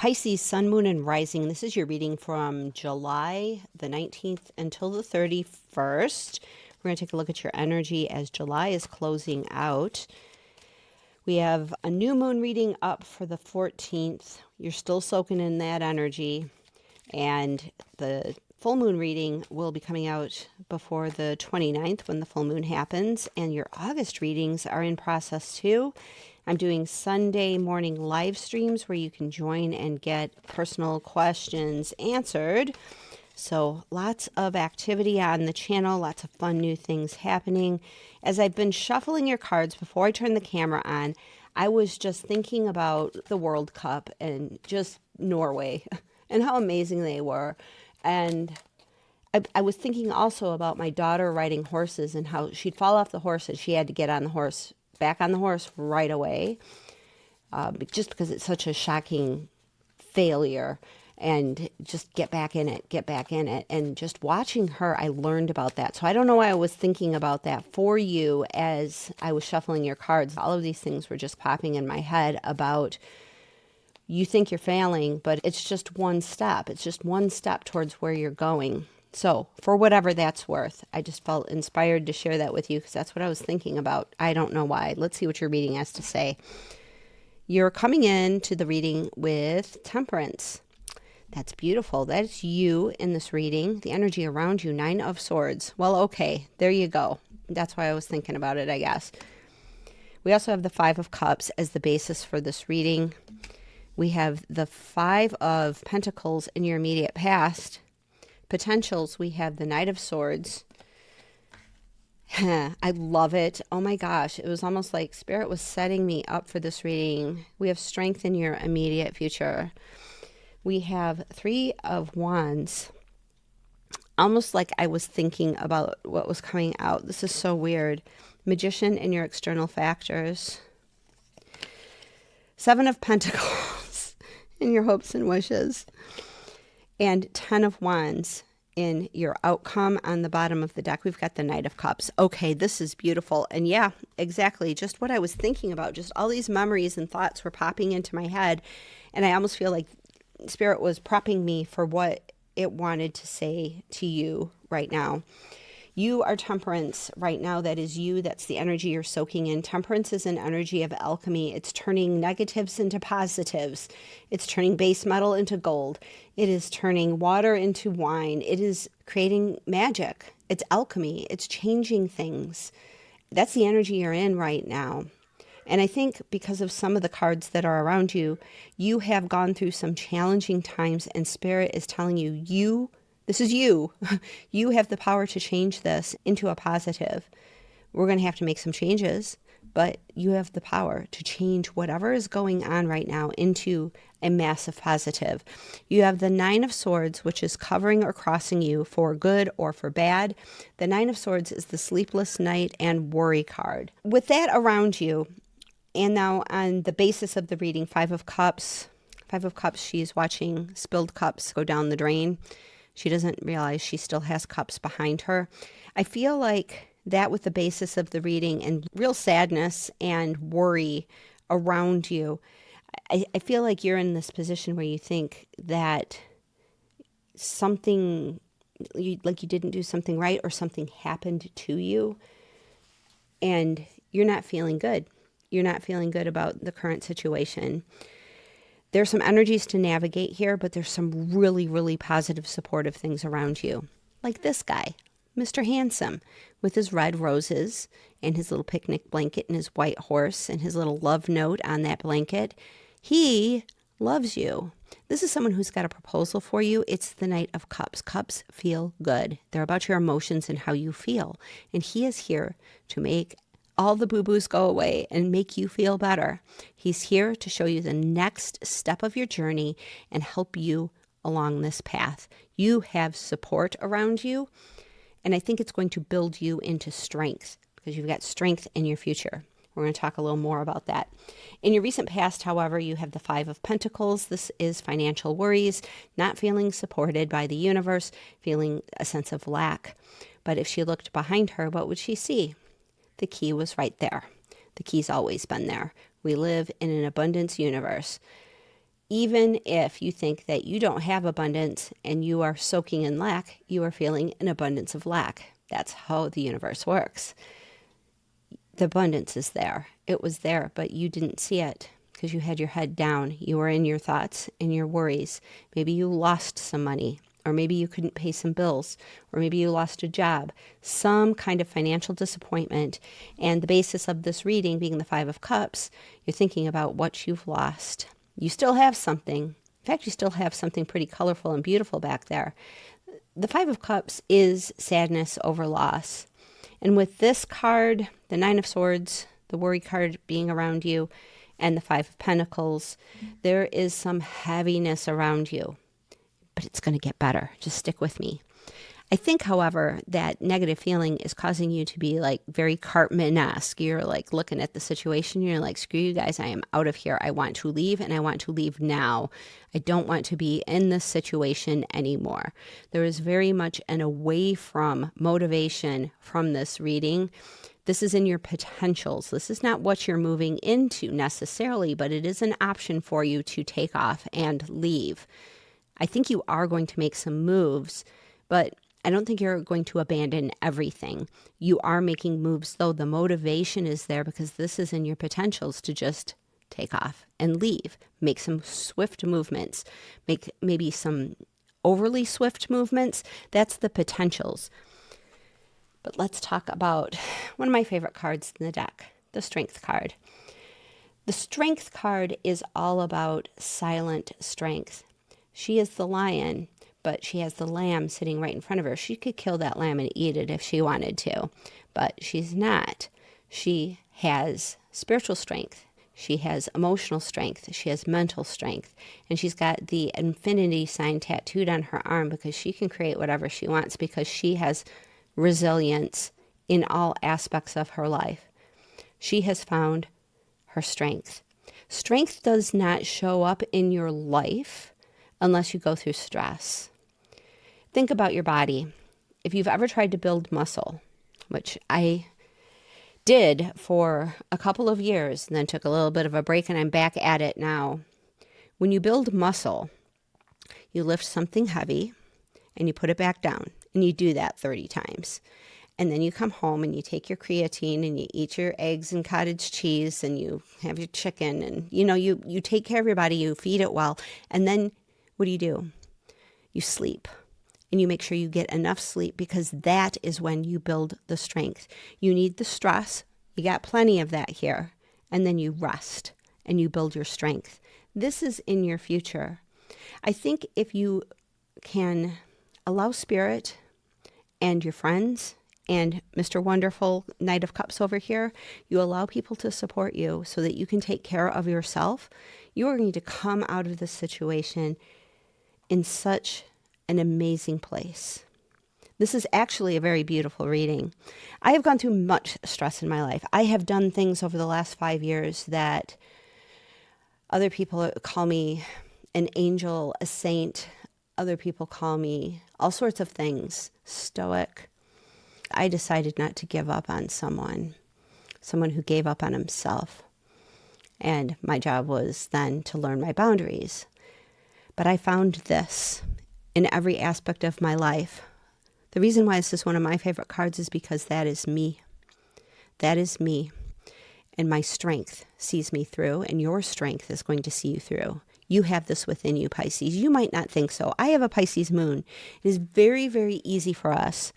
Pisces, Sun, Moon, and Rising. This is your reading from July the 19th until the 31st. We're going to take a look at your energy as July is closing out. We have a new moon reading up for the 14th. You're still soaking in that energy. And the full moon reading will be coming out before the 29th when the full moon happens. And your August readings are in process too. I'm doing Sunday morning live streams where you can join and get personal questions answered. So lots of activity on the channel, lots of fun new things happening. As I've been shuffling your cards before I turn the camera on, I was just thinking about the World Cup and just Norway and how amazing they were. And I was thinking also about my daughter riding horses and how she'd fall off the horse and she had to get on the horse, back on the horse right away, just because it's such a shocking failure, and just get back in it. And just watching her, I learned about that. So I don't know why I was thinking about that for you as I was shuffling your cards. All of these things were just popping in my head about you think you're failing, but it's just one step. It's just one step towards where you're going. So for whatever that's worth, I just felt inspired to share that with you because that's what I was thinking about. I don't know why. Let's see what your reading has to say. You're coming into the reading with Temperance. That's beautiful. That's you in this reading. The energy around you, 9 of Swords. Well, okay, there you go. That's why I was thinking about it, I guess. We also have the 5 of Cups as the basis for this reading. We have the 5 of Pentacles in your immediate past. Potentials, we have the Knight of Swords. I love it. Oh my gosh. It was almost like Spirit was setting me up for this reading. We have strength in your immediate future. We have 3 of Wands. Almost like I was thinking about what was coming out. This is so weird. Magician in your external factors. 7 of Pentacles in your hopes and wishes. And 10 of Wands in your outcome. On the bottom of the deck, we've got the Knight of Cups. Okay, this is beautiful. And yeah, exactly. Just what I was thinking about. Just all these memories and thoughts were popping into my head. And I almost feel like Spirit was prepping me for what it wanted to say to you right now. You are Temperance right now. That is you. That's the energy you're soaking in. Temperance is an energy of alchemy. It's turning negatives into positives. It's turning base metal into gold. It is turning water into wine. It is creating magic. It's alchemy. It's changing things. That's the energy you're in right now. And I think because of some of the cards that are around you, you have gone through some challenging times, and Spirit is telling you, this is you. You have the power to change this into a positive. We're going to have to make some changes, but you have the power to change whatever is going on right now into a massive positive. You have the 9 of Swords, which is covering or crossing you for good or for bad. The 9 of Swords is the sleepless night and worry card. With that around you, and now on the basis of the reading, 5 of Cups. 5 of Cups, she's watching spilled cups go down the drain. She doesn't realize she still has cups behind her. I feel like that with the basis of the reading and real sadness and worry around you, I feel like you're in this position where you think that something, like you didn't do something right or something happened to you, and you're not feeling good. You're not feeling good about the current situation. There's some energies to navigate here, but there's some really, really positive, supportive things around you. Like this guy, Mr. Handsome, with his red roses and his little picnic blanket and his white horse and his little love note on that blanket. He loves you. This is someone who's got a proposal for you. It's the Knight of Cups. Cups feel good. They're about your emotions and how you feel. And he is here to make all the boo-boos go away and make you feel better. He's here to show you the next step of your journey and help you along this path. You have support around you, and I think it's going to build you into strength because you've got strength in your future. We're going to talk a little more about that. In your recent past, however, you have the 5 of Pentacles. This is financial worries, not feeling supported by the universe, feeling a sense of lack. But if she looked behind her, what would she see? The key was right there. The key's always been there. We live in an abundance universe. Even if you think that you don't have abundance and you are soaking in lack, you are feeling an abundance of lack. That's how the universe works. The abundance is there. It was there, but you didn't see it because you had your head down. You were in your thoughts and your worries. Maybe you lost some money, or maybe you couldn't pay some bills, or maybe you lost a job, some kind of financial disappointment. And the basis of this reading being the Five of Cups, you're thinking about what you've lost. You still have something. In fact, you still have something pretty colorful and beautiful back there. The Five of Cups is sadness over loss. And with this card, the Nine of Swords, the worry card being around you, and the Five of Pentacles, there is some heaviness around you. But it's going to get better. Just stick with me. I think, however, that negative feeling is causing you to be like very Cartman-esque. You're like looking at the situation. You're like, screw you guys. I am out of here. I want to leave, and I want to leave now. I don't want to be in this situation anymore. There is very much an away from motivation from this reading. This is in your potentials. This is not what you're moving into necessarily, but it is an option for you to take off and leave. I think you are going to make some moves, but I don't think you're going to abandon everything. You are making moves, though. The motivation is there because this is in your potentials to just take off and leave. Make some swift movements. Make maybe some overly swift movements. That's the potentials. But let's talk about one of my favorite cards in the deck, the Strength card. The Strength card is all about silent strength. She is the lion, but she has the lamb sitting right in front of her. She could kill that lamb and eat it if she wanted to, but she's not. She has spiritual strength. She has emotional strength. She has mental strength. And she's got the infinity sign tattooed on her arm because she can create whatever she wants because she has resilience in all aspects of her life. She has found her strength. Strength does not show up in your life unless you go through stress. Think about your body. If you've ever tried to build muscle, which I did for a couple of years and then took a little bit of a break and I'm back at it now. When you build muscle, you lift something heavy and you put it back down and you do that 30 times. And then you come home and you take your creatine and you eat your eggs and cottage cheese and you have your chicken and you take care of your body, you feed it well. And then what do? You sleep. And you make sure you get enough sleep because that is when you build the strength. You need the stress. You got plenty of that here. And then you rest and you build your strength. This is in your future. I think if you can allow Spirit and your friends and Mr. Wonderful Knight of Cups over here, you allow people to support you so that you can take care of yourself, you are going to come out of this situation in such an amazing place. This is actually a very beautiful reading. I have gone through much stress in my life. I have done things over the last 5 years that other people call me an angel, a saint. Other people call me all sorts of things, stoic. I decided not to give up on someone who gave up on himself. And my job was then to learn my boundaries. But I found this in every aspect of my life. The reason why this is one of my favorite cards is because that is me. That is me. And my strength sees me through, and your strength is going to see you through. You have this within you, Pisces. You might not think so. I have a Pisces moon. It is very, very easy for us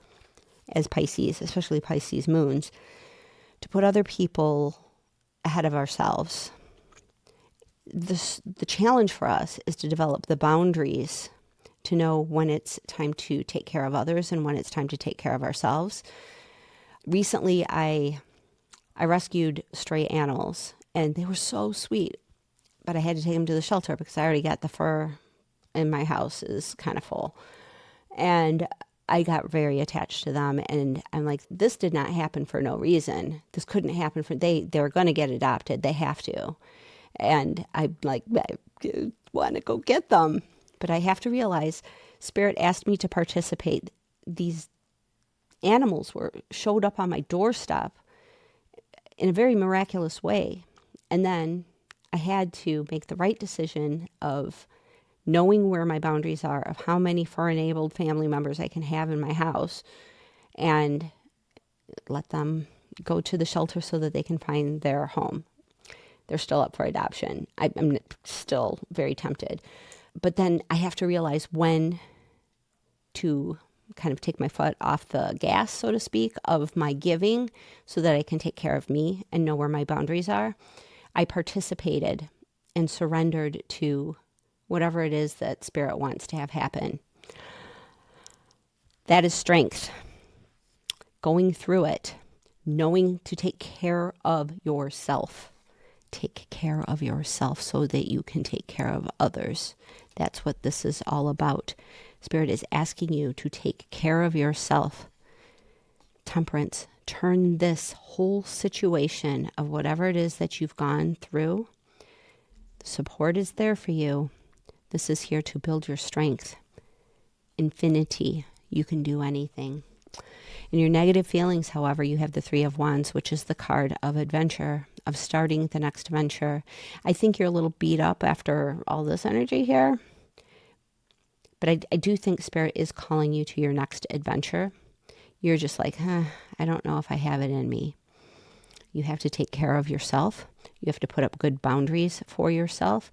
as Pisces, especially Pisces moons, to put other people ahead of ourselves. The challenge for us is to develop the boundaries to know when it's time to take care of others and when it's time to take care of ourselves. Recently, I rescued stray animals, and they were so sweet, but I had to take them to the shelter because I already got the fur in my house is kind of full. And I got very attached to them, and I'm like, this did not happen for no reason. This couldn't happen they're going to get adopted. They have to. And I'm like, I want to go get them. But I have to realize Spirit asked me to participate. These animals showed up on my doorstep in a very miraculous way. And then I had to make the right decision of knowing where my boundaries are, of how many foreign-enabled family members I can have in my house, and let them go to the shelter so that they can find their home. They're still up for adoption. I'm still very tempted. But then I have to realize when to kind of take my foot off the gas, so to speak, of my giving so that I can take care of me and know where my boundaries are. I participated and surrendered to whatever it is that Spirit wants to have happen. That is strength. Going through it, knowing to take care of yourself. Take care of yourself so that you can take care of others. That's what this is all about. Spirit is asking you to take care of yourself. Temperance, turn this whole situation of whatever it is that you've gone through. The support is there for you. This is here to build your strength. Infinity, you can do anything. In your negative feelings, however, you have the Three of Wands, which is the card of adventure, of starting the next venture. I think you're a little beat up after all this energy here. But I do think Spirit is calling you to your next adventure. You're just like, I don't know if I have it in me. You have to take care of yourself. You have to put up good boundaries for yourself.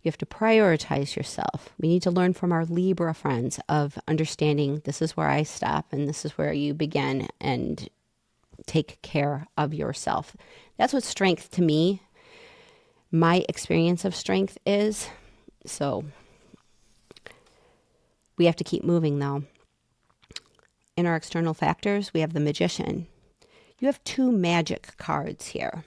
You have to prioritize yourself. We need to learn from our Libra friends of understanding this is where I stop and this is where you begin, and take care of yourself. That's what strength to me, my experience of strength is. So we have to keep moving though. In our external factors, we have the Magician. You have two magic cards here.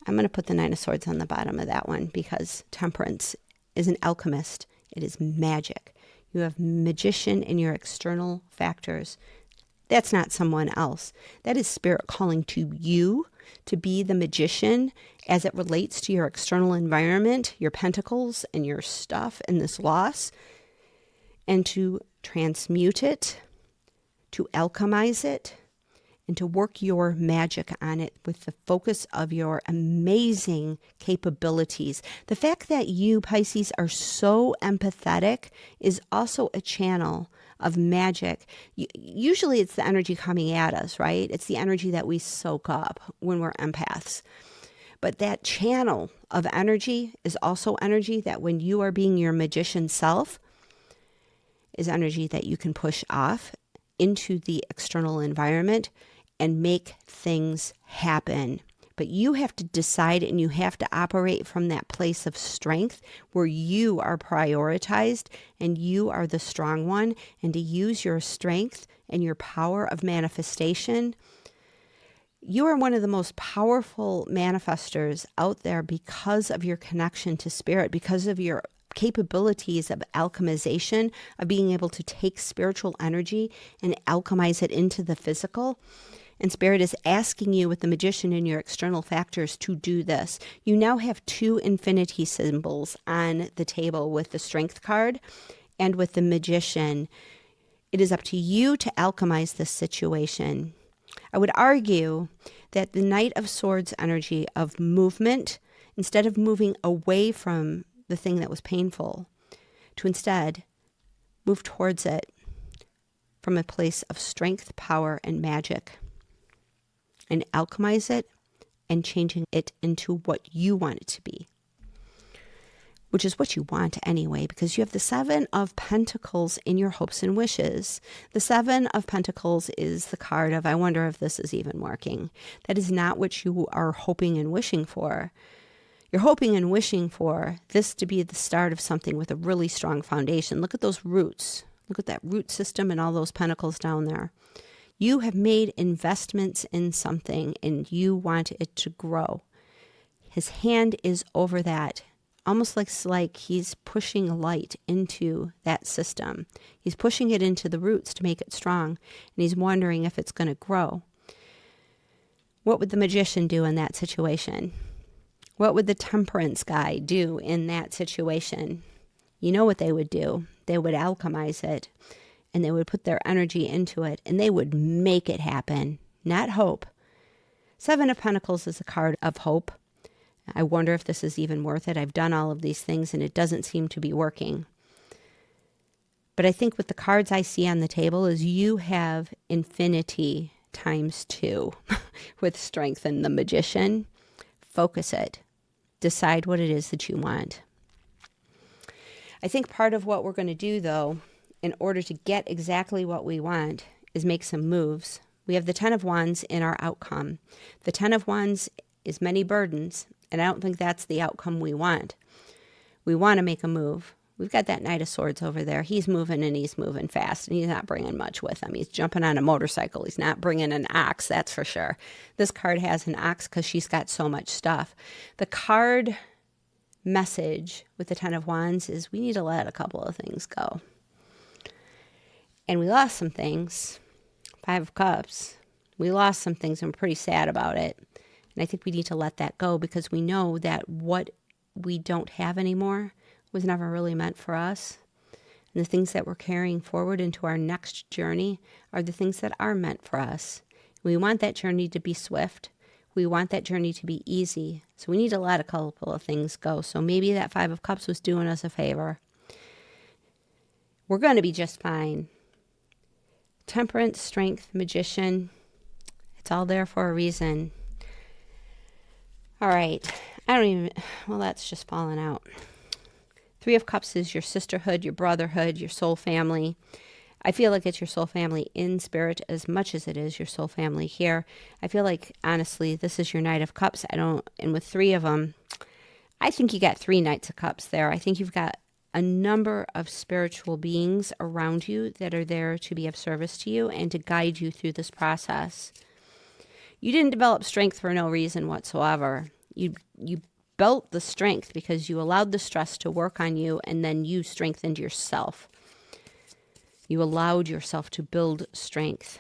I'm going to put the Nine of Swords on the bottom of that one because Temperance is an alchemist. It is magic. You have Magician in your external factors. That's not someone else. That is Spirit calling to you to be the magician as it relates to your external environment, your pentacles and your stuff and this loss, and to transmute it, to alchemize it, and to work your magic on it with the focus of your amazing capabilities. The fact that you, Pisces, are so empathetic is also a channel of magic. Usually it's the energy coming at us, right? It's the energy that we soak up when we're empaths. But that channel of energy is also energy that when you are being your magician self, is energy that you can push off into the external environment and make things happen. But you have to decide and you have to operate from that place of strength where you are prioritized and you are the strong one, and to use your strength and your power of manifestation. You are one of the most powerful manifestors out there because of your connection to Spirit, because of your capabilities of alchemization, of being able to take spiritual energy and alchemize it into the physical. And Spirit is asking you with the Magician in your external factors to do this. You now have two infinity symbols on the table with the Strength card and with the Magician. It is up to you to alchemize this situation. I would argue that the Knight of Swords energy of movement, instead of moving away from the thing that was painful, to instead move towards it from a place of strength, power, and magic, and alchemize it and changing it into what you want it to be, which is what you want anyway, because you have the Seven of Pentacles in your hopes and wishes. The Seven of Pentacles is the card of, I wonder if this is even working. That is not what you are hoping and wishing for. You're hoping and wishing for this to be the start of something with a really strong foundation. Look at those roots. Look at that root system and all those pentacles down there. You have made investments in something and you want it to grow. His hand is over that, almost like he's pushing light into that system. He's pushing it into the roots to make it strong, and he's wondering if it's going to grow. What would the Magician do in that situation? What would the Temperance guy do in that situation? You know what they would do. They would alchemize it, and they would put their energy into it, and they would make it happen, not hope. Seven of Pentacles is a card of hope, I wonder if this is even worth it. I've done all of these things and it doesn't seem to be working. But I think with the cards I see on the table is you have infinity times 2 with strength and the Magician. Focus it. Decide what it is that you want. I think part of what we're going to do, though, in order to get exactly what we want, is make some moves. We have the Ten of Wands in our outcome. The Ten of Wands is many burdens, and I don't think that's the outcome we want. We want to make a move. We've got that Knight of Swords over there. He's moving and he's moving fast, and he's not bringing much with him. He's jumping on a motorcycle. He's not bringing an ox, that's for sure. This card has an ox because she's got so much stuff. The card message with the Ten of Wands is we need to let a couple of things go. And we lost some things. Five of Cups. We lost some things and we're pretty sad about it. And I think we need to let that go because we know that what we don't have anymore was never really meant for us. And the things that we're carrying forward into our next journey are the things that are meant for us. We want that journey to be swift. We want that journey to be easy. So we need to let a couple of things go. So maybe that Five of Cups was doing us a favor. We're going to be just fine. Temperance, Strength, Magician. It's all there for a reason. All right. Well, that's just falling out. Three of Cups is your sisterhood, your brotherhood, your soul family. I feel like it's your soul family in spirit as much as it is your soul family here. I feel like, honestly, this is your Knight of Cups. And with three of them, I think you got 3 Knights of Cups there. I think you've got a number of spiritual beings around you that are there to be of service to you and to guide you through this process. You didn't develop strength for no reason whatsoever. You built the strength because you allowed the stress to work on you, and then you strengthened yourself. You allowed yourself to build strength.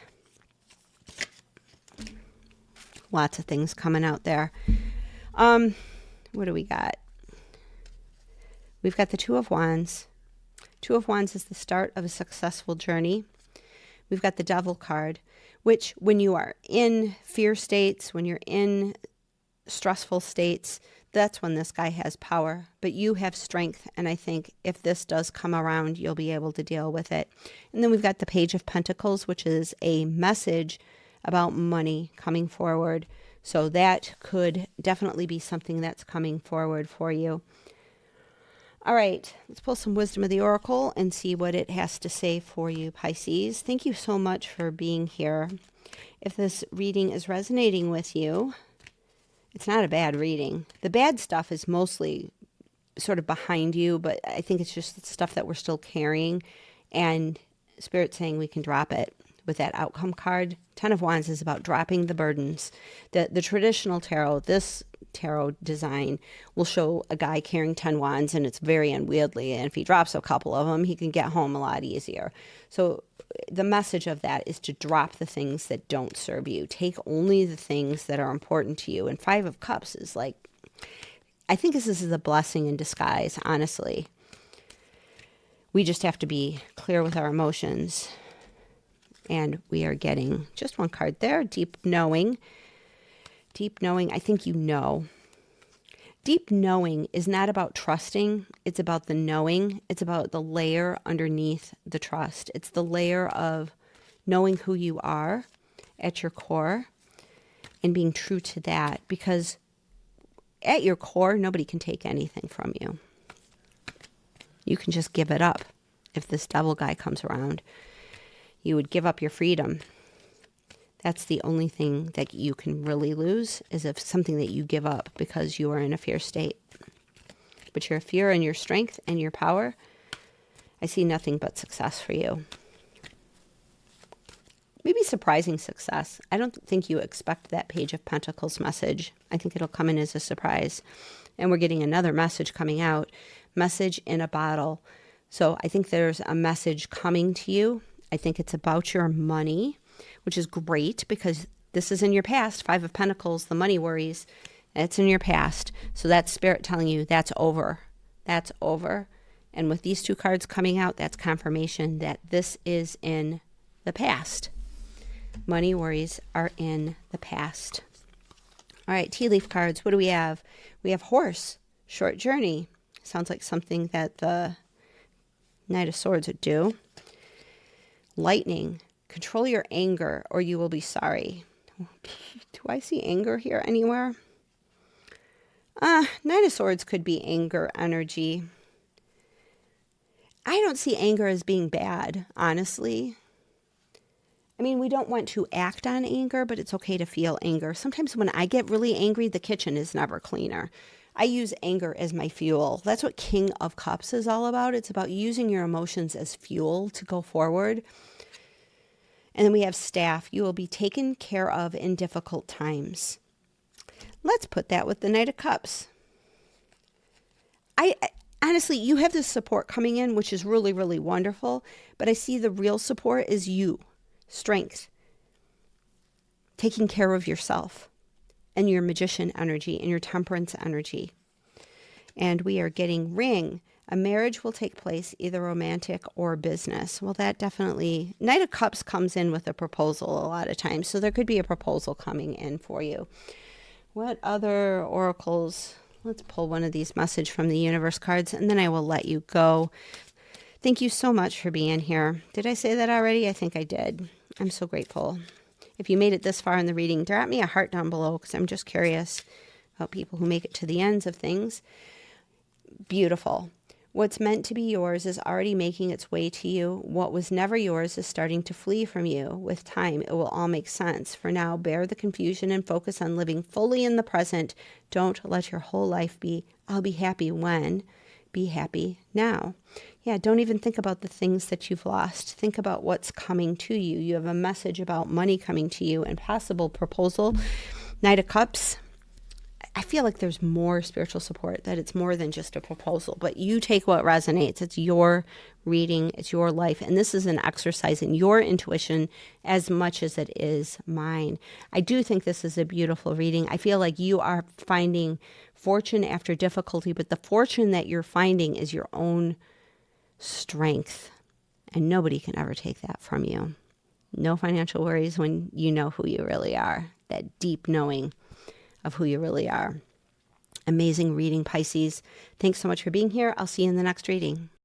Lots of things coming out there. What do we got? We've got the Two of Wands. Two of Wands is the start of a successful journey. We've got the Devil card, which when you are in fear states, when you're in stressful states, that's when this guy has power. But you have strength, and I think if this does come around, you'll be able to deal with it. And then we've got the Page of Pentacles, which is a message about money coming forward. So that could definitely be something that's coming forward for you. All right, let's pull some wisdom of the Oracle and see what it has to say for you, Pisces. Thank you so much for being here. If this reading is resonating with you, it's not a bad reading. The bad stuff is mostly sort of behind you, but I think it's just stuff that we're still carrying. And Spirit's saying we can drop it with that outcome card. Ten of Wands is about dropping the burdens. The traditional tarot, this tarot design, will show a guy carrying 10 wands, and it's very unwieldy. And if he drops a couple of them, he can get home a lot easier. So the message of that is to drop the things that don't serve you. Take only the things that are important to you. And Five of Cups is like, I think this is a blessing in disguise, honestly. We just have to be clear with our emotions. And we are getting just one card there, Deep Knowing. Deep knowing, I think you know. Deep knowing is not about trusting. It's about the knowing. It's about the layer underneath the trust. It's the layer of knowing who you are at your core and being true to that. Because at your core, nobody can take anything from you. You can just give it up. If this devil guy comes around, you would give up your freedom. That's the only thing that you can really lose, is if something that you give up because you are in a fear state. But your fear and your strength and your power, I see nothing but success for you. Maybe surprising success. I don't think you expect that Page of Pentacles message. I think it'll come in as a surprise. And we're getting another message coming out. Message in a bottle. So I think there's a message coming to you. I think it's about your money, which is great because this is in your past. Five of Pentacles, the money worries, it's in your past. So that's Spirit telling you that's over. That's over. And with these two cards coming out, that's confirmation that this is in the past. Money worries are in the past. All right, tea leaf cards. What do we have? We have horse, short journey. Sounds like something that the Knight of Swords would do. Lightning, control your anger or you will be sorry. Do I see anger here anywhere? Knight of Swords could be anger energy. I don't see anger as being bad, honestly. I mean, we don't want to act on anger, but it's okay to feel anger. Sometimes when I get really angry, the kitchen is never cleaner. I use anger as my fuel. That's what King of Cups is all about. It's about using your emotions as fuel to go forward. And then we have Staff. You will be taken care of in difficult times. Let's put that with the Knight of Cups. I honestly, you have this support coming in, which is really, really wonderful. But I see the real support is you. Strength. Taking care of yourself. And your Magician energy and your Temperance energy. And we are getting Ring. A marriage will take place, either romantic or business. Well, that definitely, Knight of Cups comes in with a proposal a lot of times. So there could be a proposal coming in for you. What other oracles? Let's pull one of these message from the universe cards, and then I will let you go. Thank you so much for being here. Did I say that already? I think I did. I'm so grateful. If you made it this far in the reading, drop me a heart down below because I'm just curious about people who make it to the ends of things. Beautiful. What's meant to be yours is already making its way to you. What was never yours is starting to flee from you. With time, it will all make sense. For now, bear the confusion and focus on living fully in the present. Don't let your whole life be, I'll be happy when. Be happy now. Yeah, don't even think about the things that you've lost. Think about what's coming to you. You have a message about money coming to you and possible proposal. Knight of Cups. I feel like there's more spiritual support, that it's more than just a proposal, but you take what resonates. It's your reading, it's your life, and this is an exercise in your intuition as much as it is mine. I do think this is a beautiful reading. I feel like you are finding fortune after difficulty, but the fortune that you're finding is your own strength, and nobody can ever take that from you. No financial worries when you know who you really are, that deep knowing of who you really are. Amazing reading, Pisces. Thanks so much for being here. I'll see you in the next reading.